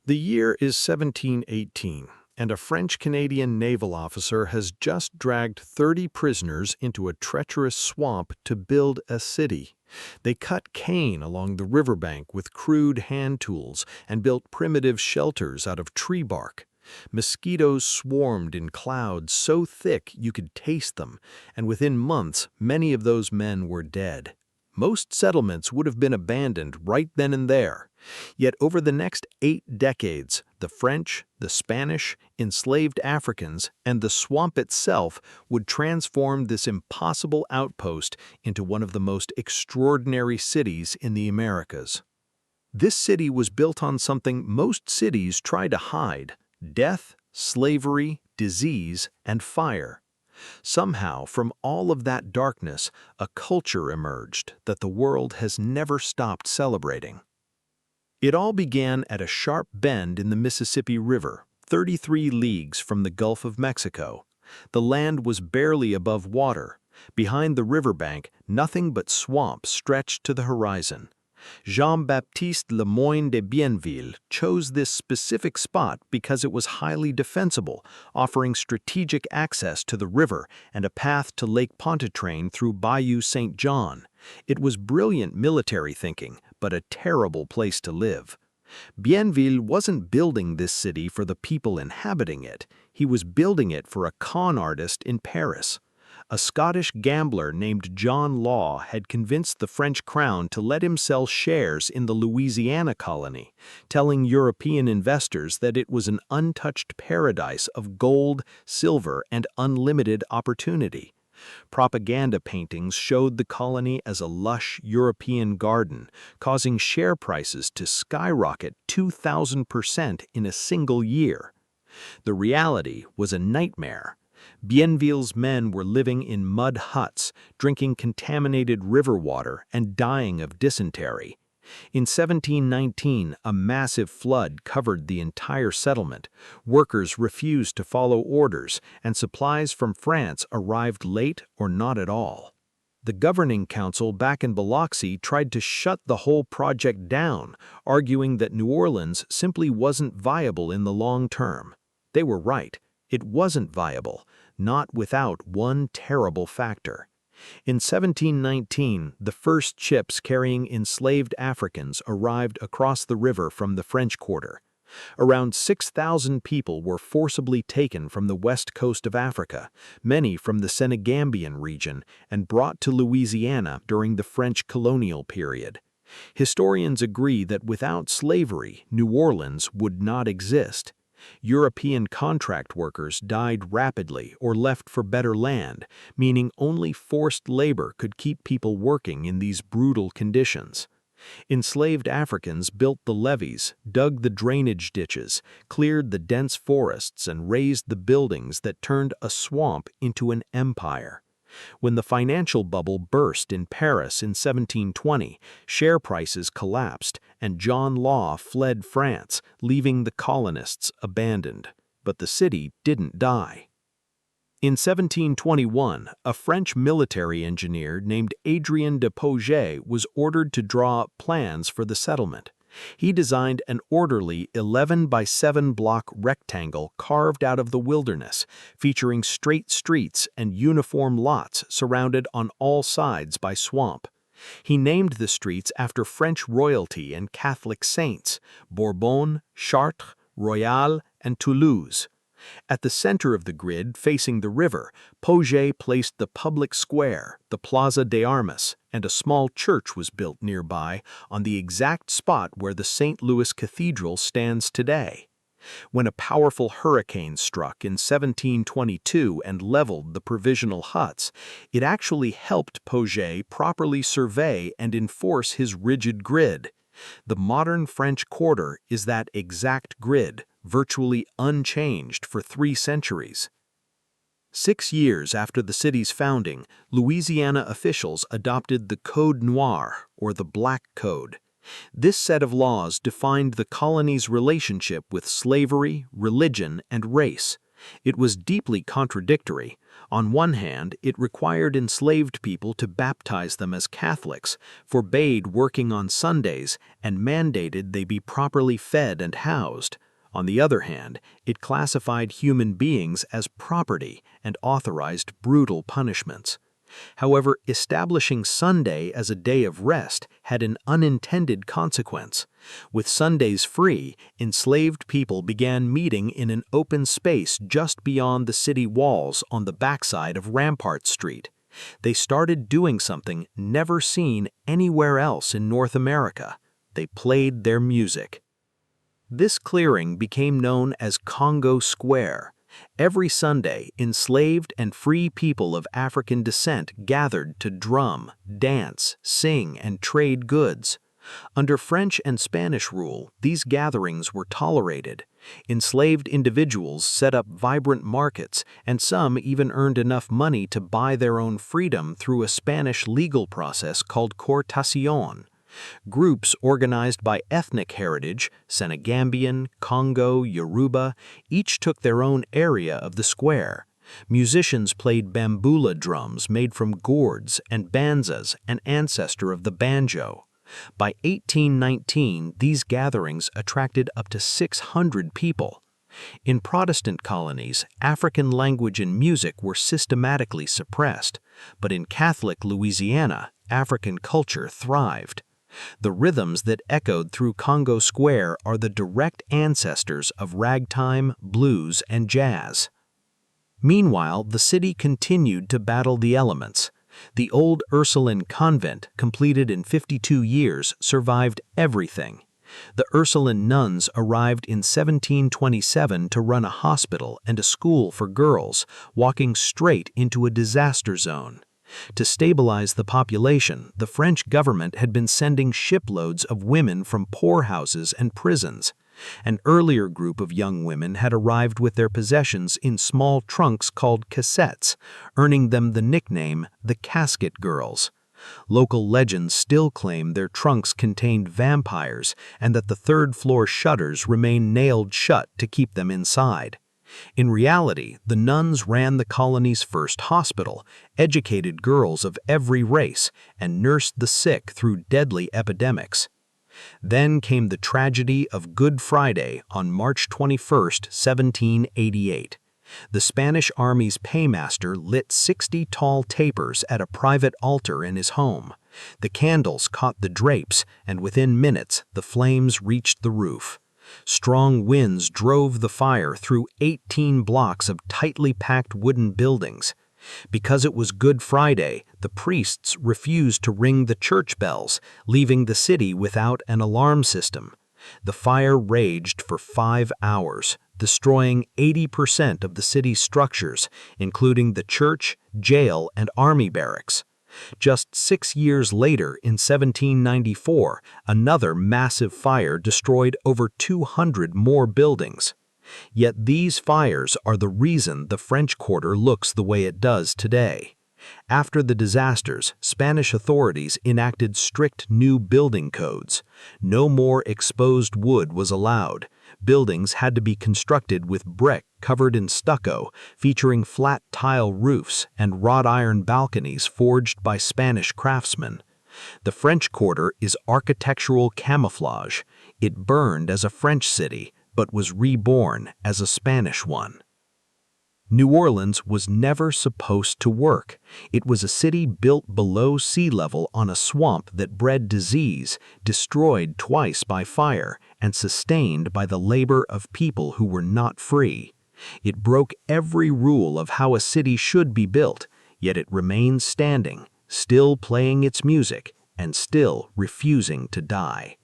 The year is 1718, and a French-Canadian naval officer has just dragged 30 prisoners into a treacherous swamp to build a city. They cut cane along the riverbank with crude hand tools and built primitive shelters out of tree bark. Mosquitoes swarmed in clouds so thick you could taste them, and within months many of those men were dead. Most settlements would have been abandoned right then and there. Yet over the next 8 decades, the French, the Spanish, enslaved Africans, and the swamp itself would transform this impossible outpost into one of the most extraordinary cities in the Americas. This city was built on something most cities try to hide: death, slavery, disease, and fire. Somehow, from all of that darkness, a culture emerged that the world has never stopped celebrating. It all began at a sharp bend in the Mississippi River, 33 leagues from the Gulf of Mexico. The land was barely above water. Behind the riverbank, nothing but swamp stretched to the horizon. Jean-Baptiste Le Moyne de Bienville chose this specific spot because it was highly defensible, offering strategic access to the river and a path to Lake Pontchartrain through Bayou St. John. It was brilliant military thinking, but a terrible place to live. Bienville wasn't building this city for the people inhabiting it. He was building it for a con artist in Paris. A Scottish gambler named John Law had convinced the French crown to let him sell shares in the Louisiana colony, telling European investors that it was an untouched paradise of gold, silver, and unlimited opportunity. Propaganda paintings showed the colony as a lush European garden, causing share prices to skyrocket 2,000% in a single year. The reality was a nightmare. Bienville's men were living in mud huts, drinking contaminated river water, and dying of dysentery. In 1719, a massive flood covered the entire settlement. Workers refused to follow orders, and supplies from France arrived late or not at all. The governing council back in Biloxi tried to shut the whole project down, arguing that New Orleans simply wasn't viable in the long term. They were right. It wasn't viable, not without one terrible factor. In 1719, the first ships carrying enslaved Africans arrived across the river from the French quarter. Around 6,000 people were forcibly taken from the west coast of Africa, many from the Senegambian region, and brought to Louisiana during the French colonial period. Historians agree that without slavery, New Orleans would not exist. European contract workers died rapidly or left for better land, meaning only forced labor could keep people working in these brutal conditions. Enslaved Africans built the levees, dug the drainage ditches, cleared the dense forests, and raised the buildings that turned a swamp into an empire. When the financial bubble burst in Paris in 1720, share prices collapsed, and John Law fled France, leaving the colonists abandoned. But the city didn't die. In 1721, a French military engineer named Adrien de Pouget was ordered to draw up plans for the settlement. He designed an orderly 11 by 7 block rectangle carved out of the wilderness, featuring straight streets and uniform lots surrounded on all sides by swamp. He named the streets after French royalty and Catholic saints: Bourbon, Chartres, Royal, and Toulouse. At the center of the grid, facing the river, Pouget placed the public square, the Plaza de Armas, and a small church was built nearby on the exact spot where the St. Louis Cathedral stands today. When a powerful hurricane struck in 1722 and leveled the provisional huts, it actually helped Pouget properly survey and enforce his rigid grid. The modern French quarter is that exact grid, virtually unchanged for 3 centuries. 6 years after the city's founding, Louisiana officials adopted the Code Noir, or the Black Code. This set of laws defined the colony's relationship with slavery, religion, and race. It was deeply contradictory. On one hand, it required enslaved people to baptize them as Catholics, forbade working on Sundays, and mandated they be properly fed and housed. On the other hand, it classified human beings as property and authorized brutal punishments. However, establishing Sunday as a day of rest had an unintended consequence. With Sundays free, enslaved people began meeting in an open space just beyond the city walls on the backside of Rampart Street. They started doing something never seen anywhere else in North America. They played their music. This clearing became known as Congo Square. Every Sunday, enslaved and free people of African descent gathered to drum, dance, sing, and trade goods. Under French and Spanish rule, these gatherings were tolerated. Enslaved individuals set up vibrant markets, and some even earned enough money to buy their own freedom through a Spanish legal process called coartación. Groups organized by ethnic heritage, Senegambian, Congo, Yoruba, each took their own area of the square. Musicians played bambula drums made from gourds and banzas, an ancestor of the banjo. By 1819, these gatherings attracted up to 600 people. In Protestant colonies, African language and music were systematically suppressed, but in Catholic Louisiana, African culture thrived. The rhythms that echoed through Congo Square are the direct ancestors of ragtime, blues, and jazz. Meanwhile, the city continued to battle the elements. The old Ursuline convent, completed in 52 years, survived everything. The Ursuline nuns arrived in 1727 to run a hospital and a school for girls, walking straight into a disaster zone. To stabilize the population, the French government had been sending shiploads of women from poorhouses and prisons. An earlier group of young women had arrived with their possessions in small trunks called cassettes, earning them the nickname the Casket Girls. Local legends still claim their trunks contained vampires and that the third-floor shutters remained nailed shut to keep them inside. In reality, the nuns ran the colony's first hospital, educated girls of every race, and nursed the sick through deadly epidemics. Then came the tragedy of Good Friday on March 21, 1788. The Spanish Army's paymaster lit 60 tall tapers at a private altar in his home. The candles caught the drapes, and within minutes, the flames reached the roof. Strong winds drove the fire through 18 blocks of tightly packed wooden buildings. Because it was Good Friday, the priests refused to ring the church bells, leaving the city without an alarm system. The fire raged for 5 hours, destroying 80% of the city's structures, including the church, jail, and army barracks. Just 6 years later, in 1794, another massive fire destroyed over 200 more buildings. Yet these fires are the reason the French Quarter looks the way it does today. After the disasters, Spanish authorities enacted strict new building codes. No more exposed wood was allowed. Buildings had to be constructed with brick covered in stucco, featuring flat tile roofs and wrought iron balconies forged by Spanish craftsmen. The French Quarter is architectural camouflage. It burned as a French city, but was reborn as a Spanish one. New Orleans was never supposed to work. It was a city built below sea level on a swamp that bred disease, destroyed twice by fire, and sustained by the labor of people who were not free. It broke every rule of how a city should be built, yet it remains standing, still playing its music, and still refusing to die.